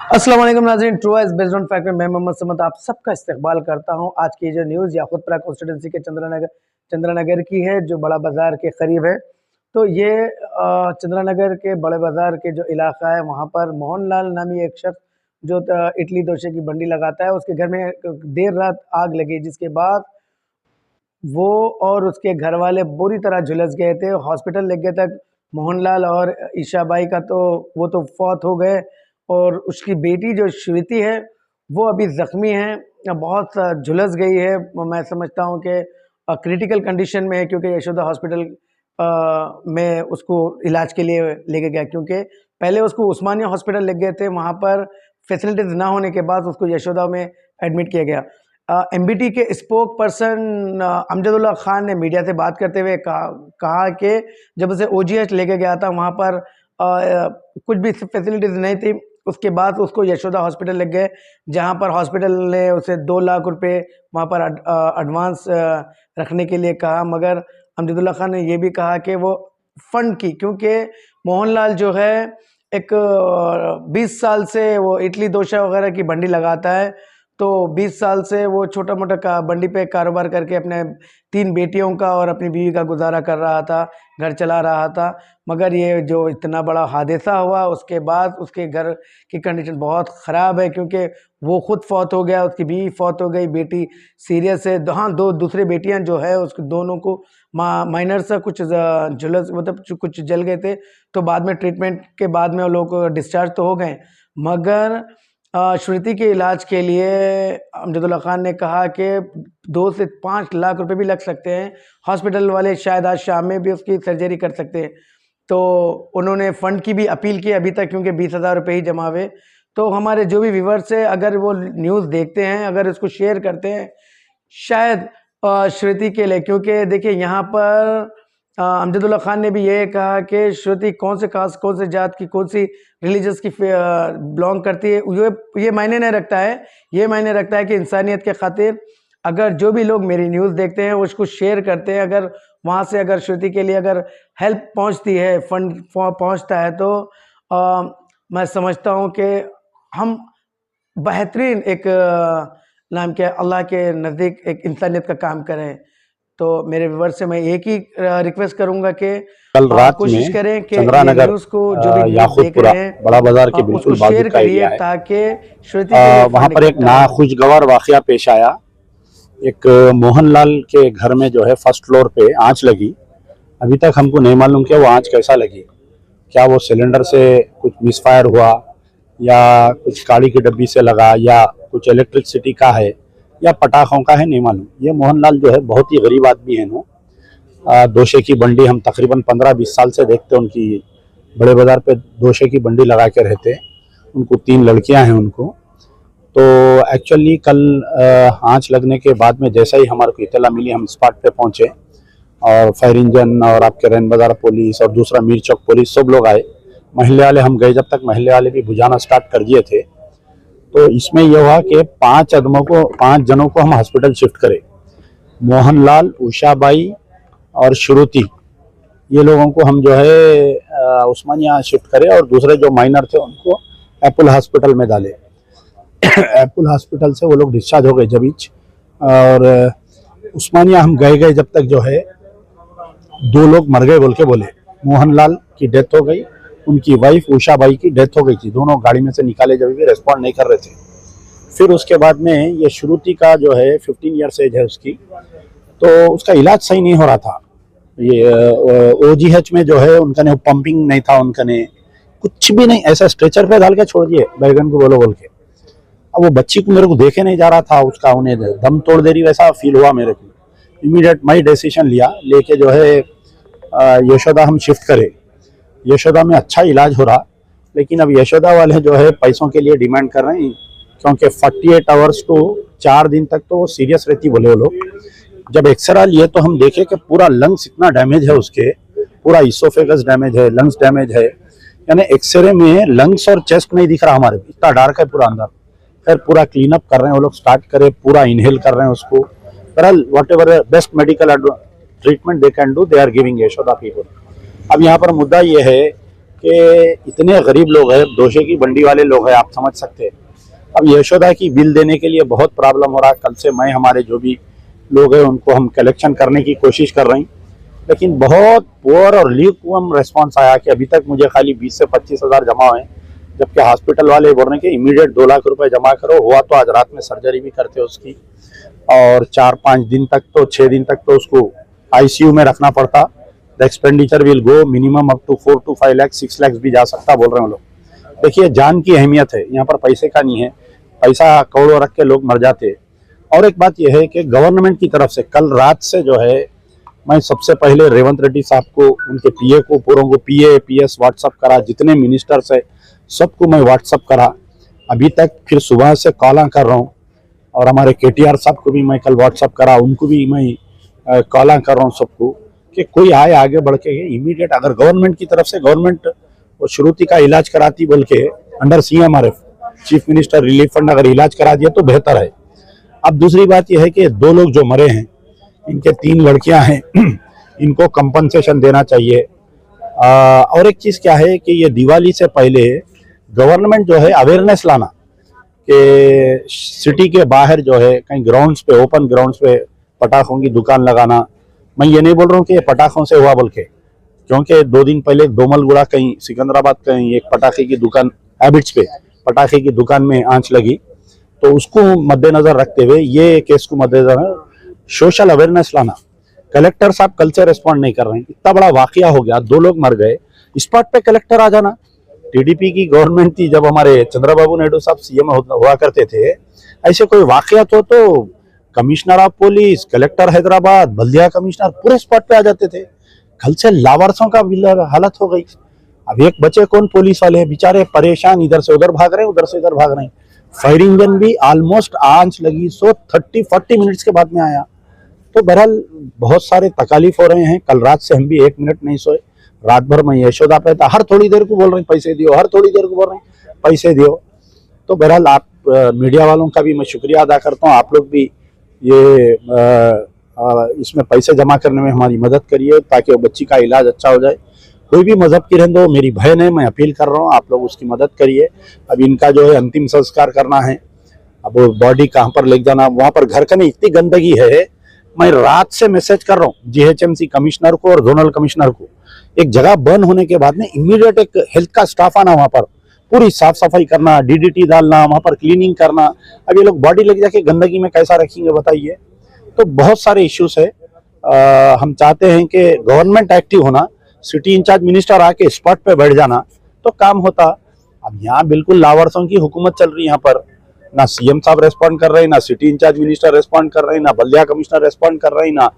अस्सलाम वालेकुम नाज़रीन, true age based on fact में मैं मोहम्मद समद आप सबका इस्तकबाल करता हूं। आज की जो न्यूज़ याकूतपुरा कॉन्स्टिट्यूंसी के चंद्रानगर की है, जो बड़ा बाज़ार के करीब है। तो ये चंद्रानगर के बड़े बाज़ार के जो इलाका है, वहां पर मोहनलाल नामी एक शख्स जो इडली डोसे की बंडी लगाता है, उसके घर में देर रात आग लगी, जिसके बाद वो और उसके घर वाले बुरी तरह झुलस गए थे। हॉस्पिटल ले गए तक मोहनलाल और ईशाबाई का तो वो तो फौत हो गए, और उसकी बेटी जो श्रुति है वो अभी ज़ख्मी है, बहुत झुलस गई है। मैं समझता हूँ कि क्रिटिकल कंडीशन में है, क्योंकि यशोदा हॉस्पिटल में उसको इलाज के लिए लेके गया, क्योंकि पहले उसको उस्मानिया हॉस्पिटल ले गए थे, वहाँ पर फैसिलिटीज़ ना होने के बाद उसको यशोदा में एडमिट किया गया। एमबीटी के स्पोक पर्सन अमजदुल्ला खान ने मीडिया से बात करते हुए कहा कि जब उसे ओजीएच लेके गया था, वहाँ पर कुछ भी फैसिलिटीज़ नहीं थी। उसके बाद उसको यशोदा हॉस्पिटल ले गए, जहाँ पर हॉस्पिटल ने उसे 2 लाख रुपए वहाँ पर एडवांस रखने के लिए कहा, मगर अमजदुल्ला खान ने ये भी कहा कि वो फ़ंड की, क्योंकि मोहनलाल जो है एक 20 साल से वो इडली डोसा वगैरह की बंडी लगाता है। तो 20 साल से वो छोटा मोटा बंडी पे कारोबार करके अपने 3 बेटियों का और अपनी बीवी का गुजारा कर रहा था, घर चला रहा था। मगर ये जो इतना बड़ा हादसा हुआ, उसके बाद उसके घर की कंडीशन बहुत ख़राब है, क्योंकि वो खुद फौत हो गया, उसकी बीवी फौत हो गई, बेटी सीरियस है। हाँ, 2 दूसरे बेटियां जो है उसके दोनों को माइनर से कुछ झुलस मतलब कुछ जल गए थे, तो बाद में ट्रीटमेंट के बाद में वो लोग डिस्चार्ज तो हो गए। मगर श्रुति के इलाज के लिए अमजदुल्ला खान ने कहा कि 2 से 5 लाख रुपए भी लग सकते हैं। हॉस्पिटल वाले शायद आज शाम में भी उसकी सर्जरी कर सकते हैं। तो उन्होंने फ़ंड की भी अपील की अभी तक, क्योंकि 20,000 रुपये ही जमा हुए। तो हमारे जो भी व्यूवर्स है, अगर वो न्यूज़ देखते हैं, अगर इसको शेयर करते हैं, शायद श्रुति के लिए, क्योंकि देखिए यहाँ पर अमजदुल्ला खान ने भी ये कहा कि श्रुति कौन से कास्ट, कौन से जात की, कौन सी रिलीजियस की बिलोंग करती है, ये मायने नहीं रखता है। ये मायने रखता है कि इंसानियत के खातिर अगर जो भी लोग मेरी न्यूज़ देखते हैं उसको शेयर करते हैं, अगर वहाँ से अगर श्रुति के लिए अगर हेल्प पहुँचती है, फंड पहुँचता है, तो मैं समझता हूँ कि हम बेहतरीन एक नाम क्या अल्लाह के नज़दीक एक इंसानियत का काम करें। तो मेरे व्यूअर्स से मैं एक ही रिक्वेस्ट करूंगा कि कल रात कोशिश में करें कि चंद्रानगर न्यूज़ को जो भी न्यूज़ देख याकूतपुरा रहे हैं बड़ा बाजार के बिल्कुल उसको बाजू शेयर का एरिया करिए, है। ताकि श्रुति के लिए वहाँ पर एक नाखुशगवार वाकया पेश आया। एक मोहनलाल के घर में जो है फर्स्ट फ्लोर पे आंच लगी। अभी तक हमको नहीं मालूम कि वो आंच कैसा लगी, क्या वो सिलेंडर से कुछ मिसफायर हुआ या कुछ काली की डब्बी से लगा या कुछ इलेक्ट्रिसिटी का है या पटाखों का है, नहीं मालूम। ये मोहनलाल जो है बहुत ही गरीब आदमी है ना। दोशे की बंडी हम तकरीबन 15-20 साल से देखते हैं, उनकी बड़े बाजार पे दोशे की बंडी लगा के रहते हैं। उनको 3 लड़कियां हैं उनको। तो एक्चुअली कल आंच लगने के बाद में जैसा ही हमारे को इत्तला मिली, हम स्पॉट पे पहुंचे और फायर इंजन और आपके रैन बाजार पुलिस और दूसरा मीर चौक पुलिस सब लोग आए। महल्ले वाले हम गए, जब तक महल्ले वाले भी बुझाना स्टार्ट कर दिए थे। तो इसमें यह हुआ कि 5 जनों को हम हॉस्पिटल शिफ्ट करें। मोहनलाल, उषाबाई और श्रुति, ये लोगों को हम जो है उस्मानिया शिफ्ट करें, और दूसरे जो माइनर थे उनको एप्पल हॉस्पिटल में डाले। एप्पल हॉस्पिटल से वो लोग डिस्चार्ज हो गए जबीच। और उस्मानिया हम गए जब तक जो है 2 लोग मर गए बोल के बोले। मोहनलाल की डेथ हो गई, उनकी वाइफ उषाबाई की डेथ हो गई थी। दोनों गाड़ी में से निकाले जब भी रेस्पॉन्ड नहीं कर रहे थे। फिर उसके बाद में ये श्रुति का जो है 15 ईयर्स एज है उसकी, तो उसका इलाज सही नहीं हो रहा था। ये ओजीएच में जो है उनका ने पंपिंग नहीं था, उनका ने कुछ भी नहीं, ऐसा स्ट्रेचर पे डाल के छोड़ दिए बैगन को बोल के। अब वो बच्ची को मेरे को देखे नहीं जा रहा था, उसका उन्हें दम तोड़ दे रही वैसा फील हुआ मेरे को। इमीडिएट मैं डिसीजन लिया लेके जो है यशोदा हम शिफ्ट करे। यशोदा में अच्छा इलाज हो रहा, लेकिन अब यशोदा वाले जो है पैसों के लिए डिमांड कर रहे हैं, क्योंकि 48 आवर्स तो 4 दिन तक तो वो सीरियस रहती बोले वो लोग। जब एक्सरे लिए तो हम देखे कि पूरा लंग्स इतना डैमेज है उसके, पूरा इसोफेगस डैमेज है, लंग्स डैमेज है। यानी एक्सरे में लंग्स और चेस्ट नहीं दिख रहा हमारे, इतना डार्क है पूरा अंदर। फिर पूरा क्लीन अप कर रहे हैं वो लोग, स्टार्ट करे, पूरा इनहेल कर रहे हैं उसको। बहरहाल whatever best medical treatment they can do, they are giving Yashoda people. अब यहाँ पर मुद्दा ये है कि इतने गरीब लोग हैं, दोशे की बंडी वाले लोग हैं, आप समझ सकते हैं। अब यशोदा की बिल देने के लिए बहुत प्रॉब्लम हो रहा है। कल से मैं हमारे जो भी लोग हैं उनको हम कलेक्शन करने की कोशिश कर रहे हैं, लेकिन बहुत पुअर और ल्यूकवार्म रिस्पांस आया कि अभी तक मुझे खाली 20 से 25 हज़ार जमा हुए, जबकि हॉस्पिटल वाले बोल रहे हैं कि इमीडिएट 2 लाख रुपए जमा करो। हुआ तो आज रात में सर्जरी भी करते उसकी, और 4-5 दिन तक तो 6 दिन तक तो उसको आईसीयू में रखना पड़ता। The expenditure will go minimum up to 4 to 5 lakh, 6 lakh भी जा सकता बोल रहे हैं लोग। देखिए, जान की अहमियत है, यहाँ पर पैसे का नहीं है। पैसा करोड़ों रख के लोग मर जाते हैं। और एक बात यह है कि गवर्नमेंट की तरफ से कल रात से जो है, मैं सबसे पहले रेवंत रेड्डी साहब को, उनके पीए को, पूरों को पीए पीएस व्हाट्सअप करा, जितने मिनिस्टर्स है सबको मैं व्हाट्सअप करा। अभी तक फिर सुबह से कॉल कर रहा हूँ, और हमारे केटीआर साहब को भी मैं कल व्हाट्सअप करा, उनको भी मैं कॉल कर रहा हूँ सबको, कि कोई आए आगे बढ़ के इमीडिएट। अगर गवर्नमेंट की तरफ से गवर्नमेंट वो श्रुति का इलाज कराती बोल के under CMRF, chief minister relief fund, अगर इलाज करा दिया तो बेहतर है। अब दूसरी बात यह है कि 2 लोग जो मरे हैं, इनके 3 लड़कियां हैं, इनको कंपनसेशन देना चाहिए। और एक चीज क्या है कि ये दिवाली से पहले गवर्नमेंट जो है अवेयरनेस लाना कि सिटी के बाहर जो है कहीं ग्राउंड्स पे, ओपन ग्राउंड्स पे पटाखों की दुकान लगाना। मैं ये नहीं बोल रहा हूँ कि ये पटाखों से हुआ बोल के, क्योंकि 2 दिन पहले दोमलगुड़ा कहीं सिकंदराबाद कहीं एक पटाखे की दुकान, हैबिट्स पे पटाखे की दुकान में आंच लगी, तो उसको मद्देनजर रखते हुए, ये केस को मद्देनजर सोशल अवेयरनेस लाना। कलेक्टर साहब कल से रिस्पॉन्ड नहीं कर रहे हैं। इतना बड़ा वाकया हो गया, 2 लोग मर गए, स्पॉट पे कलेक्टर आ जाना। टीडीपी की गवर्नमेंट थी जब हमारे चंद्रबाबू नायडू साहब सीएम हुआ करते थे, ऐसे कोई वाकया तो commissioner of police, collector Hyderabad, बल्दिया कमिश्नर पूरे स्पॉट पे आ जाते थे। कल से लावारसों का हालत हो गई। अब एक बचे कौन, पुलिस वाले बेचारे परेशान, इधर से उधर भाग रहे हैं, उधर से इधर भाग रहे हैं। फायरिंग गन भी ऑलमोस्ट आंच लगी 30-40 मिनट्स के बाद में आया। तो बहरहाल बहुत सारे तकालीफ हो रहे हैं। कल रात से हम भी 1 मिनट नहीं सोए, रात भर मैं यशोदा पे था, हर थोड़ी देर को बोल रहे हैं पैसे दियो, हर थोड़ी देर को बोल रहे हैं पैसे दियो। तो बहरहाल आप मीडिया वालों का भी मैं शुक्रिया अदा करता हूँ। आप लोग भी ये इसमें पैसे जमा करने में हमारी मदद करिए, ताकि वो बच्ची का इलाज अच्छा हो जाए। कोई भी मजहब की रहने दो, मेरी बहन है, मैं अपील कर रहा हूँ, आप लोग उसकी मदद करिए। अब इनका जो है अंतिम संस्कार करना है, अब वो बॉडी कहाँ पर ले जाना, वहां पर घर का नहीं, इतनी गंदगी है। मैं रात से मैसेज कर रहा हूँ GHMC कमिश्नर को और जोनल कमिश्नर को, एक जगह बंद होने के बाद में इमीडिएट एक हेल्थ का स्टाफ आना, वहां पर पूरी साफ सफाई करना, DDT डालना, वहां पर क्लीनिंग करना। अब ये लोग बॉडी लेके जाके गंदगी में कैसा रखेंगे बताइए। तो बहुत सारे इश्यूज है। हम चाहते हैं कि गवर्नमेंट एक्टिव होना, सिटी इंचार्ज मिनिस्टर आके स्पॉट पे बैठ जाना तो काम होता। अब यहाँ बिल्कुल लावारसों की हुकूमत चल रही है। यहाँ पर ना CM साहब रेस्पॉन्ड कर रहे हैं, ना सिटी इंचार्ज मिनिस्टर रेस्पॉन्ड कर रहे हैं, ना बल्दिया कमिश्नर रेस्पॉन्ड कर रहे हैं, ना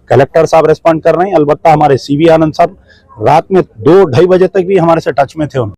कलेक्टर साहब रेस्पॉन्ड कर रहे हैं। अलबत्ता हमारे CV आनंद साहब रात में 2-2:30 बजे तक भी हमारे से टच में थे।